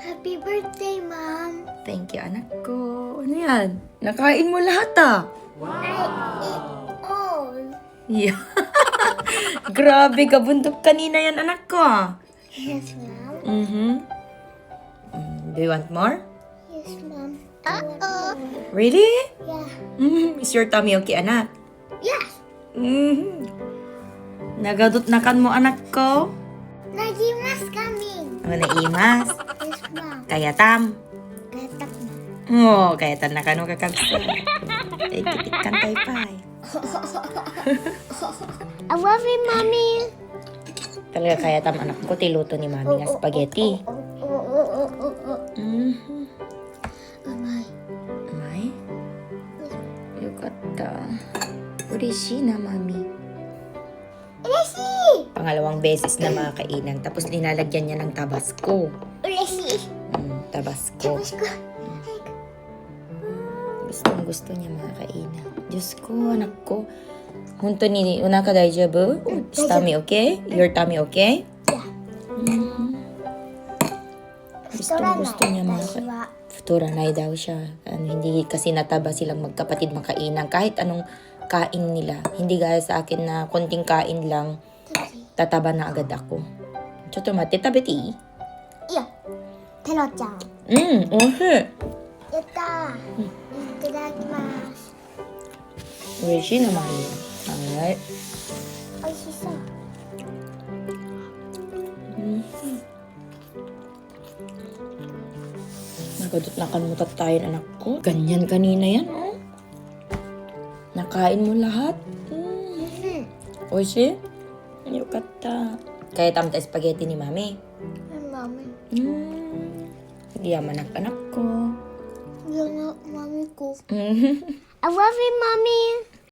Happy birthday, Mom. Thank you, anak ko. Ano yan? Nakain mo lahat ah. I eat all. Yeah. Grabe, kabundok kanina yan, anak ko ah. Yes, Mom. Mm-hmm. Do you want more? Yes, Mom. Uh-oh. Really? Yeah. Is your tummy okay, anak? Yes. Nagadot na kan mo, anak ko? Nagimas kami. O, naimas. Yes, Mom. Kaya tam. Katak na. Oh, kaya tan na kano kakabsa. Ay, kitik kan pay-pay. I love you, Mommy. Talaga kaya tam, anak ko, tiluto ni mami nga spaghetti. Amay. May? Yukata. Urishi na, mami. Urashi! Pangalawang beses na makakainan. Tapos linalagyan niya ng tabasco. Urashi. Tabasco. Tapos ko. Gustong gusto niya makakainan. Diyos ko, anak ko. Hunto ni unaka daijoubu? Tummy okay? Your tummy okay? Yeah. Gusto niya makakain. Futuranay daw siya. Hindi kasi nataba silang magkapatid makainan. Kahit anong kain nila. Hindi gaya sa akin na konting kain lang, tataba na agad ako. Chotomate, tabeti? Yeah. Teno-chan. Ohe. Yatta. Itadakimasu. Urishi naman yun. Alright. Oishisou. Nagadot na kanmutat tayo, anak ko. Ganyan kanina yan, oh. Nakain mo lahat. Oishi? Yukata. Kaya tamta spaghetti ni mami. Mami. Yaman anak ko. Yan nga, Mami ko. I love you, Mommy.